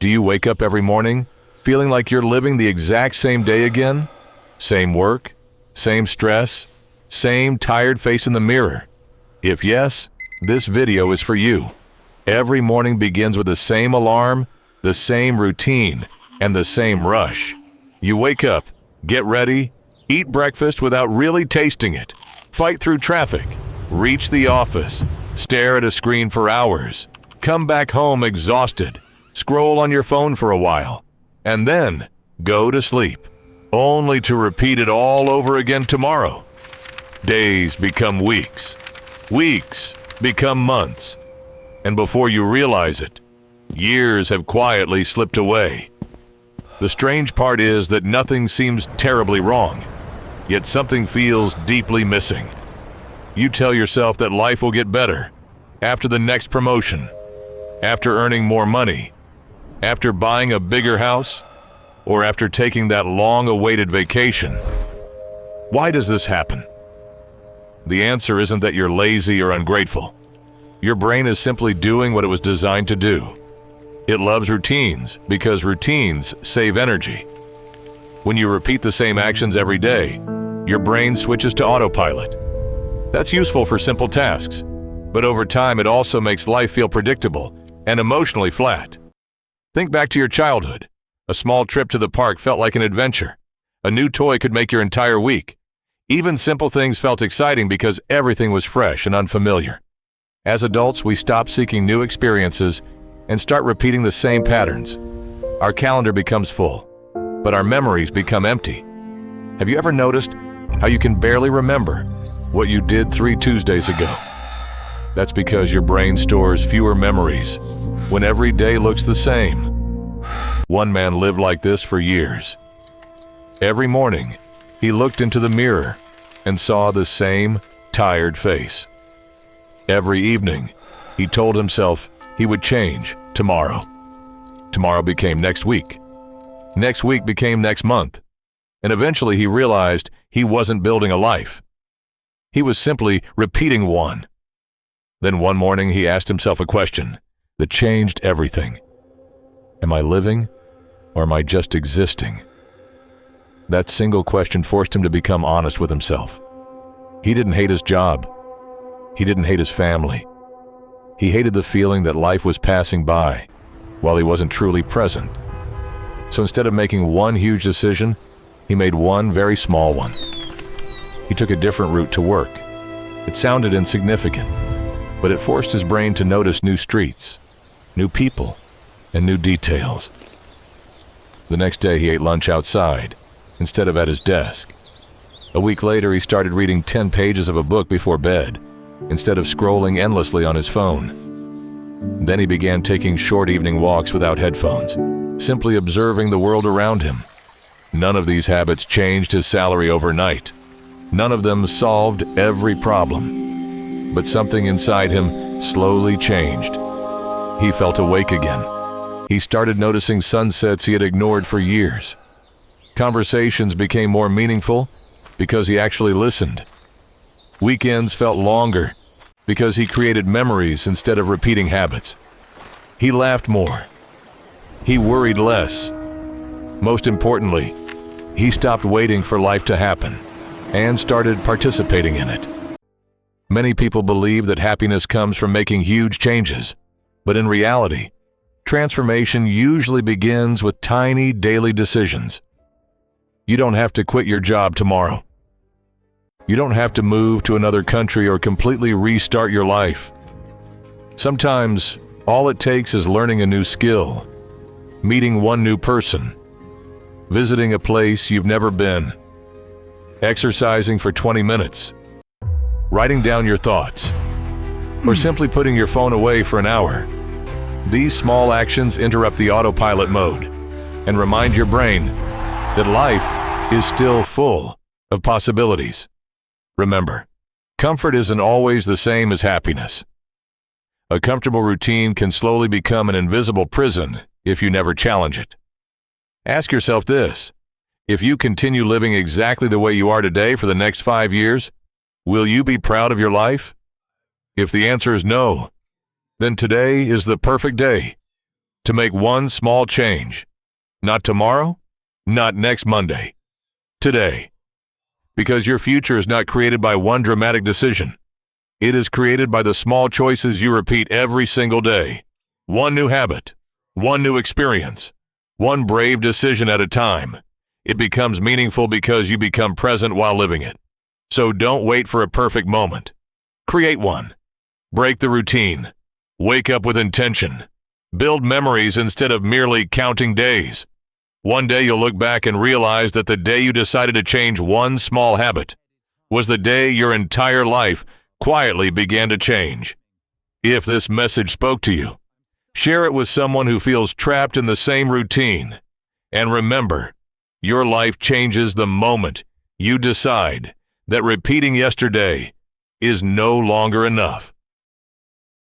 Do you wake up every morning feeling like you're living the exact same day again? Same work, same stress, same tired face in the mirror? If yes, this video is for you. Every morning begins with the same alarm, the same routine, and the same rush. You wake up, get ready, eat breakfast without really tasting it, fight through traffic, reach the office, stare at a screen for hours, come back home exhausted, scroll on your phone for a while, and then go to sleep, only to repeat it all over again tomorrow. Days become weeks, weeks become months, and before you realize it, years have quietly slipped away. The strange part is that nothing seems terribly wrong, yet something feels deeply missing. You tell yourself that life will get better after the next promotion, after earning more money, after buying a bigger house, or after taking that long-awaited vacation. Why does this happen? The answer isn't that you're lazy or ungrateful. Your brain is simply doing what it was designed to do. It loves routines because routines save energy. When you repeat the same actions every day, your brain switches to autopilot. That's useful for simple tasks, but over time it also makes life feel predictable and emotionally flat. Think back to your childhood. A small trip to the park felt like an adventure. A new toy could make your entire week. Even simple things felt exciting because everything was fresh and unfamiliar. As adults, we stop seeking new experiences and start repeating the same patterns. Our calendar becomes full, but our memories become empty. Have you ever noticed how you can barely remember what you did 3 Tuesdays ago? That's because your brain stores fewer memories when every day looks the same. One man lived like this for years. Every morning, he looked into the mirror and saw the same tired face. Every evening, he told himself he would change tomorrow. Tomorrow became next week. Next week became next month. And eventually he realized he wasn't building a life. He was simply repeating one. Then one morning he asked himself a question that changed everything. Am I living, or am I just existing? That single question forced him to become honest with himself. He didn't hate his job. He didn't hate his family. He hated the feeling that life was passing by while he wasn't truly present. So instead of making one huge decision, he made one very small one. He took a different route to work. It sounded insignificant, but it forced his brain to notice new streets, new people, and new details. The next day he ate lunch outside instead of at his desk. A week later he started reading 10 pages of a book before bed instead of scrolling endlessly on his phone. Then he began taking short evening walks without headphones, simply observing the world around him. None of these habits changed his salary overnight. None of them solved every problem. But something inside him slowly changed. He felt awake again. He started noticing sunsets he had ignored for years. Conversations became more meaningful because he actually listened. Weekends felt longer because he created memories instead of repeating habits. He laughed more. He worried less. Most importantly, he stopped waiting for life to happen and started participating in it. Many people believe that happiness comes from making huge changes, but in reality, transformation usually begins with tiny daily decisions. You don't have to quit your job tomorrow. You don't have to move to another country or completely restart your life. Sometimes, all it takes is learning a new skill, meeting one new person, visiting a place you've never been, exercising for 20 minutes, writing down your thoughts, or simply putting your phone away for an hour. These small actions interrupt the autopilot mode and remind your brain that life is still full of possibilities. Remember, comfort isn't always the same as happiness. A comfortable routine can slowly become an invisible prison if you never challenge it. Ask yourself this: if you continue living exactly the way you are today for the next 5 years, will you be proud of your life? If the answer is no, then today is the perfect day. to make one small change. Not tomorrow, not next Monday. Today. Because your future is not created by one dramatic decision. It is created by the small choices you repeat every single day. One new habit, one new experience, one brave decision at a time. It becomes meaningful because you become present while living it. So don't wait for a perfect moment. Create one. Break the routine. Wake up with intention. Build memories instead of merely counting days. One day you'll look back and realize that the day you decided to change one small habit was the day your entire life quietly began to change. If this message spoke to you, share it with someone who feels trapped in the same routine. And remember, your life changes the moment you decide that repeating yesterday is no longer enough.